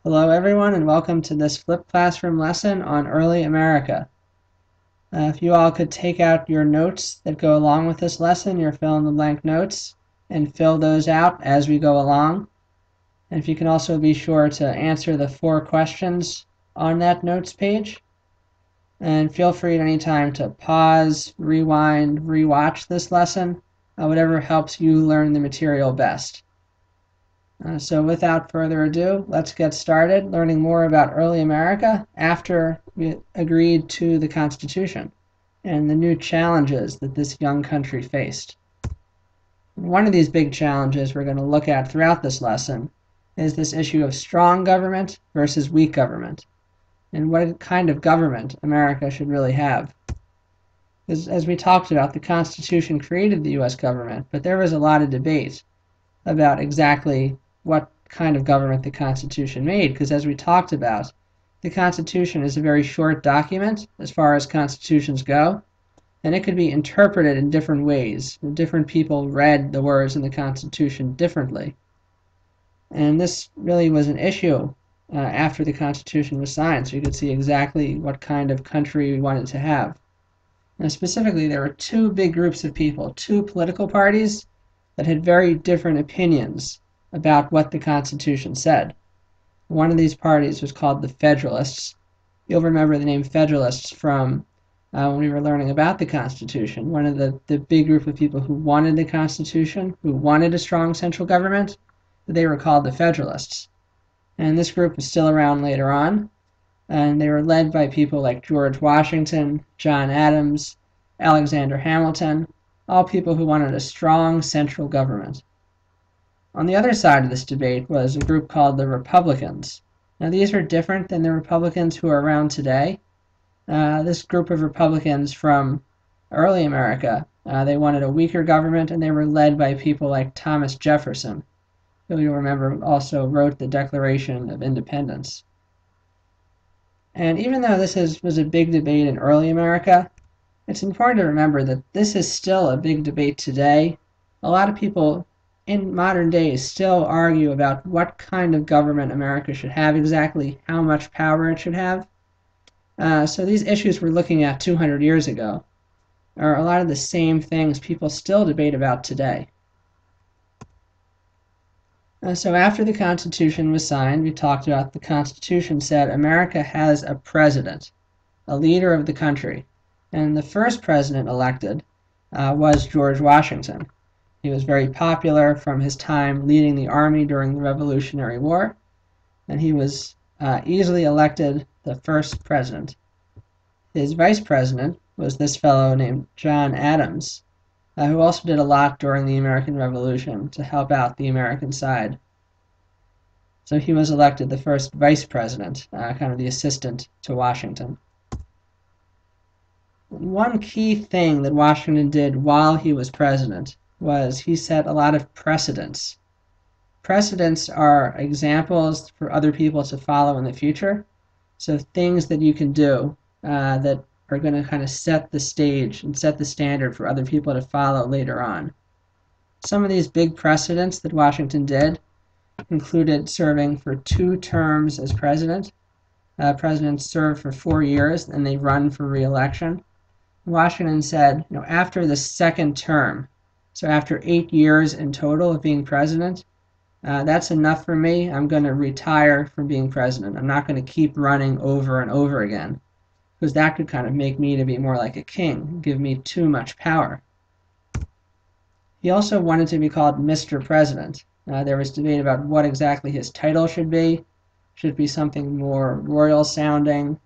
Hello everyone and welcome to this flipped classroom lesson on early America. If you all could take out your notes that go along with this lesson, your fill-in-the-blank notes, and fill those out as we go along. And if you can also be sure to answer the 4 questions on that notes page. And feel free at any time to pause, rewind, rewatch this lesson, whatever helps you learn the material best. So without further ado, let's get started learning more about early America after we agreed to the Constitution and the new challenges that this young country faced. One of these big challenges we're going to look at throughout this lesson is this issue of strong government versus weak government, and what kind of government America should really have. As we talked about, the Constitution created the U.S. government, but there was a lot of debate about exactly what kind of government the Constitution made, because as we talked about, the Constitution is a very short document as far as constitutions go, and it could be interpreted in different ways. Different people read the words in the Constitution differently. And this really was an issue after the Constitution was signed, so you could see exactly what kind of country we wanted to have. And specifically, there were 2 big groups of people, 2 political parties that had very different opinions about what the Constitution said. One of these parties was called the Federalists. You'll remember the name Federalists from when we were learning about the Constitution. One of the big group of people who wanted the Constitution, who wanted a strong central government, they were called the Federalists. And this group was still around later on, and they were led by people like George Washington, John Adams, Alexander Hamilton, all people who wanted a strong central government. On the other side of this debate was a group called the Republicans. Now these are different than the Republicans who are around today. This group of Republicans from early America, they wanted a weaker government, and they were led by people like Thomas Jefferson, who you'll remember also wrote the Declaration of Independence. And even though this was a big debate in early America, it's important to remember that this is still a big debate today. A lot of people in modern days still argue about what kind of government America should have, exactly how much power it should have. So these issues we're looking at 200 years ago are a lot of the same things people still debate about today. So after the Constitution was signed, we talked about the Constitution said America has a president, a leader of the country. And the first president elected was George Washington. He was very popular from his time leading the army during the Revolutionary War, and he was easily elected the first president. His vice president was this fellow named John Adams, who also did a lot during the American Revolution to help out the American side. So he was elected the first vice president, kind of the assistant to Washington. One key thing that Washington did while he was president was he set a lot of precedents. Precedents are examples for other people to follow in the future. So things that you can do that are going to kind of set the stage and set the standard for other people to follow later on. Some of these big precedents that Washington did included serving for 2 terms as president. Presidents serve for 4 years and they run for re-election. Washington said, after the second term, so after 8 years in total of being president, that's enough for me. I'm going to retire from being president. I'm not going to keep running over and over again, because that could kind of make me to be more like a king, give me too much power. He also wanted to be called Mr. President. There was debate about what exactly his title should be. Should it be something more royal sounding?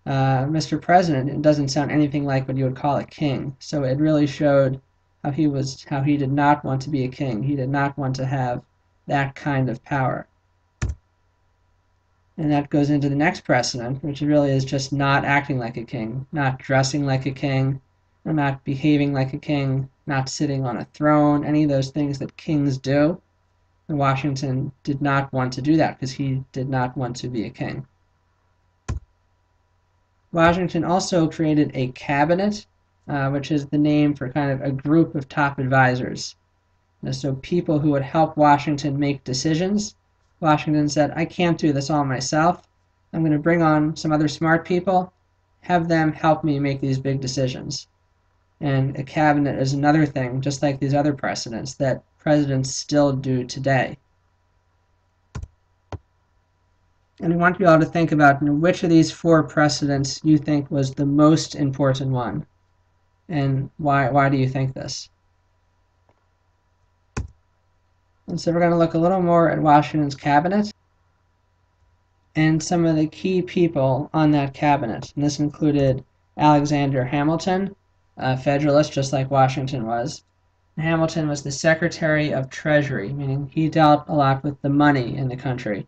Mr. President, it doesn't sound anything like what you would call a king. So it really showed how he did not want to be a king. He did not want to have that kind of power. And that goes into the next precedent, which really is just not acting like a king, not dressing like a king, not behaving like a king, not sitting on a throne, any of those things that kings do. And Washington did not want to do that because he did not want to be a king. Washington also created a cabinet, which is the name for kind of a group of top advisors. So people who would help Washington make decisions Washington said, I can't do this all myself. I'm going to bring on some other smart people, have them help me make these big decisions. And a cabinet is another thing, just like these other precedents, that presidents still do today. And I want you all to think about which of these 4 precedents you think was the most important one, and why do you think this? And so we're going to look a little more at Washington's cabinet and some of the key people on that cabinet. And this included Alexander Hamilton, a Federalist just like Washington was. Hamilton was the Secretary of Treasury, meaning he dealt a lot with the money in the country.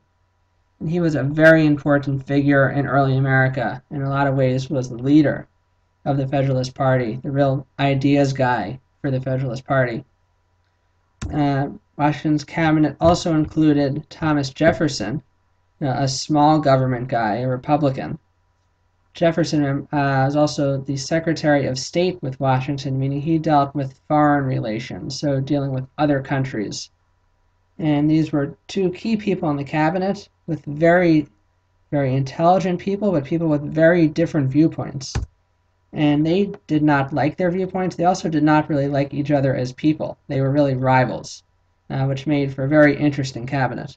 And he was a very important figure in early America. In a lot of ways was the leader of the Federalist Party, the real ideas guy for the Federalist Party. Washington's cabinet also included Thomas Jefferson, a small government guy, a Republican. Jefferson was also the Secretary of State with Washington, meaning he dealt with foreign relations, so dealing with other countries. And these were 2 key people in the cabinet with very, very intelligent people, but people with very different viewpoints. And they did not like their viewpoints. They also did not really like each other as people. They were really rivals, which made for a very interesting cabinet.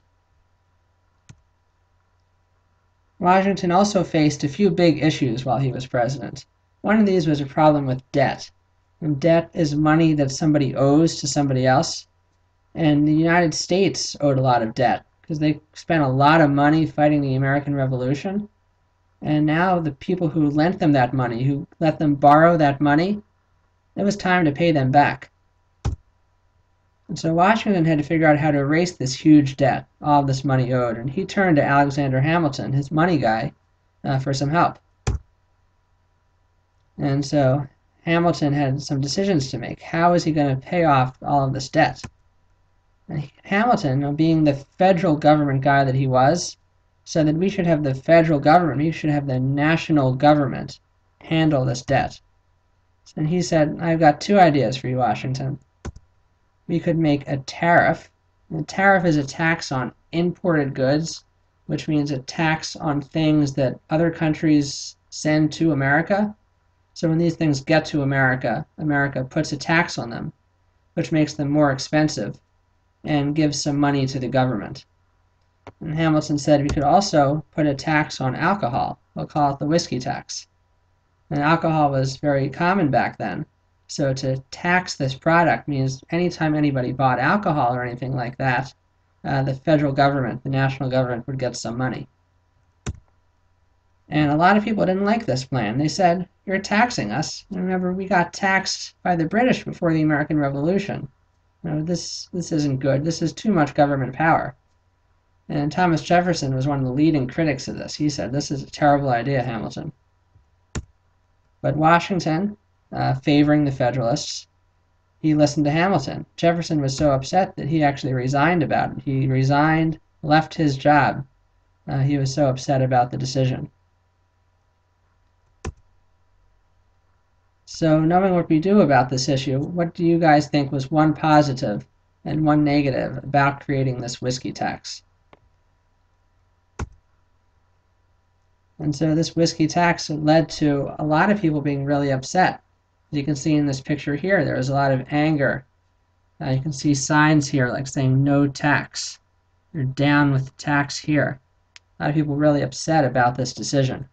Washington also faced a few big issues while he was president. One of these was a problem with debt. And debt is money that somebody owes to somebody else. And the United States owed a lot of debt because they spent a lot of money fighting the American Revolution. And now the people who lent them that money, who let them borrow that money, it was time to pay them back. And so Washington had to figure out how to erase this huge debt, all of this money owed, and he turned to Alexander Hamilton, his money guy, for some help. And so Hamilton had some decisions to make. How is he going to pay off all of this debt? And Hamilton, being the federal government guy that he was, said that we should have the federal government, we should have the national government handle this debt. And he said, I've got 2 ideas for you, Washington. We could make a tariff. A tariff is a tax on imported goods, which means a tax on things that other countries send to America. So when these things get to America, America puts a tax on them, which makes them more expensive and gives some money to the government. And Hamilton said we could also put a tax on alcohol. We'll call it the whiskey tax. And alcohol was very common back then. So to tax this product means anytime anybody bought alcohol or anything like that, the federal government, the national government, would get some money. And a lot of people didn't like this plan. They said, you're taxing us. And remember, we got taxed by the British before the American Revolution. This isn't good. This is too much government power. And Thomas Jefferson was one of the leading critics of this. He said, this is a terrible idea, Hamilton. But Washington, favoring the Federalists, he listened to Hamilton. Jefferson was so upset that he actually resigned about it. He resigned, left his job. He was so upset about the decision. So knowing what we do about this issue, what do you guys think was one positive and one negative about creating this whiskey tax? And so this whiskey tax led to a lot of people being really upset. As you can see in this picture here, there was a lot of anger. You can see signs here like saying no tax. You're down with the tax here. A lot of people really upset about this decision.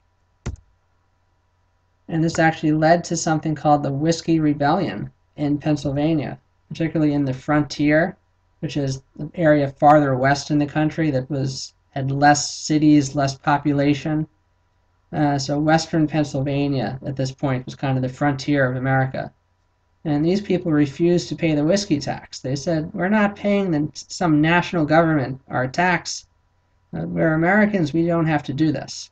And this actually led to something called the Whiskey Rebellion in Pennsylvania, particularly in the frontier, which is the area farther west in the country that had less cities, less population. So western Pennsylvania at this point was kind of the frontier of America. And these people refused to pay the whiskey tax. They said, we're not paying some national government our tax. We're Americans, we don't have to do this.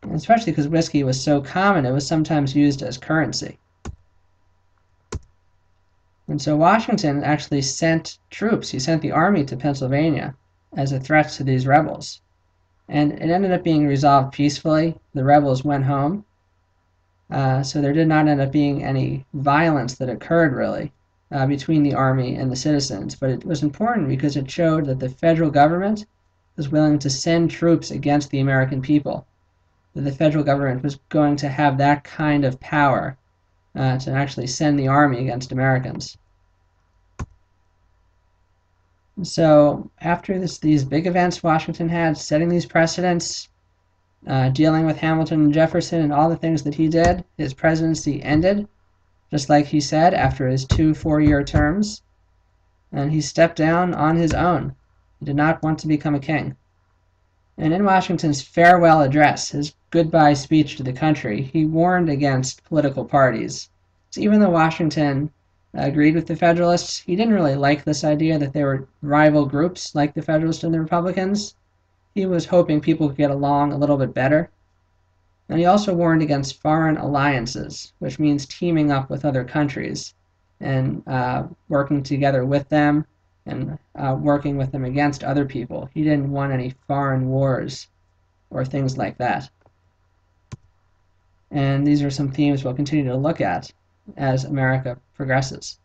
And especially because whiskey was so common, it was sometimes used as currency. And so Washington actually sent troops. He sent the army to Pennsylvania as a threat to these rebels. And it ended up being resolved peacefully. The rebels went home. So there did not end up being any violence that occurred, really, between the army and the citizens. But it was important because it showed that the federal government was willing to send troops against the American people, that the federal government was going to have that kind of power to actually send the army against Americans. So after these big events Washington had, setting these precedents, dealing with Hamilton and Jefferson and all the things that he did, his presidency ended, just like he said, after his 2 4-year terms, and he stepped down on his own. He did not want to become a king. And in Washington's farewell address, his goodbye speech to the country, he warned against political parties. So even though Washington agreed with the Federalists, he didn't really like this idea that they were rival groups like the Federalists and the Republicans. He was hoping people could get along a little bit better. And he also warned against foreign alliances, which means teaming up with other countries and working together with them and working with them against other people. He didn't want any foreign wars or things like that. And these are some themes we'll continue to look at as America progresses.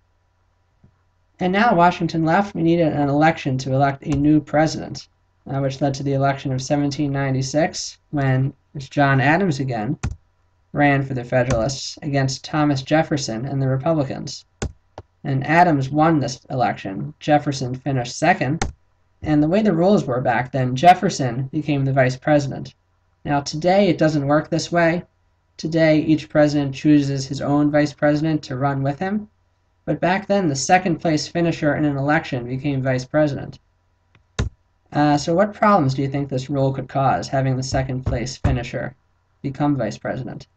And now Washington left, we needed an election to elect a new president, which led to the election of 1796, when John Adams again ran for the Federalists against Thomas Jefferson and the Republicans. And Adams won this election. Jefferson finished second. And the way the rules were back then, Jefferson became the vice president. Now today it doesn't work this way. Today each president chooses his own vice president to run with him. But back then the second place finisher in an election became vice president. So what problems do you think this rule could cause, having the second place finisher become vice president?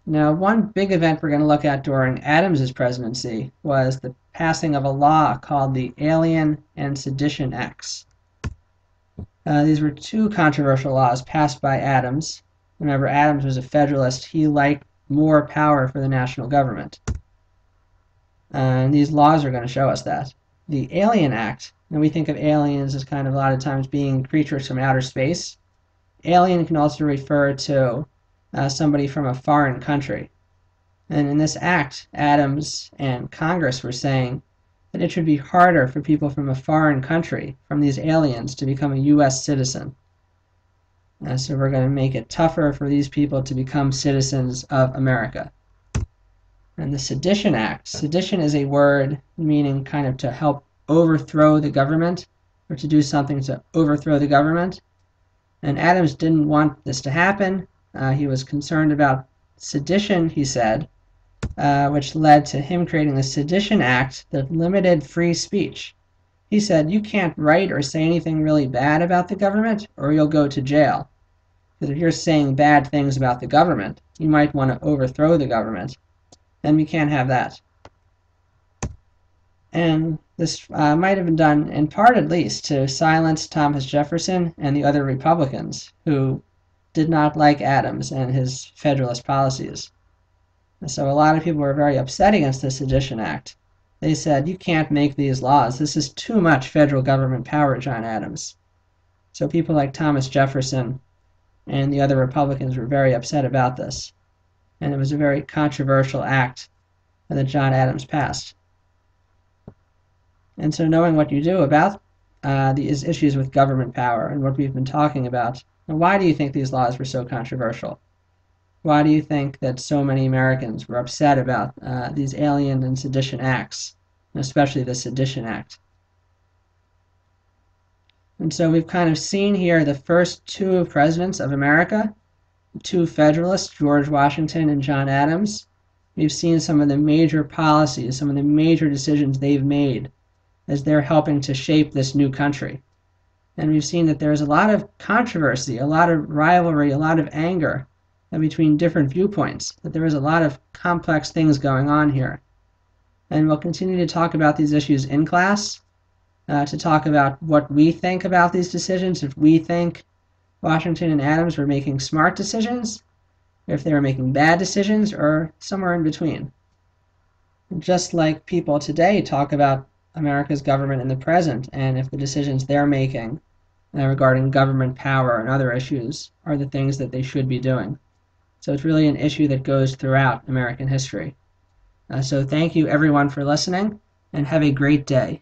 Now, one big event we're going to look at during Adams's presidency was the passing of a law called the Alien and Sedition Acts. These were 2 controversial laws passed by Adams. Remember, Adams was a Federalist. He liked more power for the national government. And these laws are going to show us that. The Alien Act, and we think of aliens as kind of a lot of times being creatures from outer space. Alien can also refer to somebody from a foreign country. And in this act, Adams and Congress were saying that it should be harder for people from a foreign country, from these aliens, to become a U.S. citizen. So we're going to make it tougher for these people to become citizens of America. And the Sedition Act. Sedition is a word meaning kind of to help overthrow the government, or to do something to overthrow the government. And Adams didn't want this to happen. He was concerned about sedition, he said, which led to him creating the Sedition Act that limited free speech. He said, you can't write or say anything really bad about the government, or you'll go to jail. Because if you're saying bad things about the government, you might want to overthrow the government. And we can't have that. And this might have been done, in part at least, to silence Thomas Jefferson and the other Republicans who did not like Adams and his Federalist policies. And so a lot of people were very upset against the Sedition Act. They said, you can't make these laws. This is too much federal government power, John Adams. So people like Thomas Jefferson and the other Republicans were very upset about this. And it was a very controversial act that John Adams passed. And so knowing what you do about these issues with government power and what we've been talking about, and why do you think these laws were so controversial? Why do you think that so many Americans were upset about these Alien and Sedition Acts, and especially the Sedition Act? And so we've kind of seen here the first 2 presidents of America, 2 Federalists, George Washington and John Adams. We've seen some of the major policies, some of the major decisions they've made as they're helping to shape this new country. And we've seen that there's a lot of controversy, a lot of rivalry, a lot of anger between different viewpoints, that there is a lot of complex things going on here. And we'll continue to talk about these issues in class, to talk about what we think about these decisions, if we think Washington and Adams were making smart decisions, or if they were making bad decisions, or somewhere in between. Just like people today talk about America's government in the present, and if the decisions they're making regarding government power and other issues are the things that they should be doing. So it's really an issue that goes throughout American history. So thank you everyone for listening, and have a great day.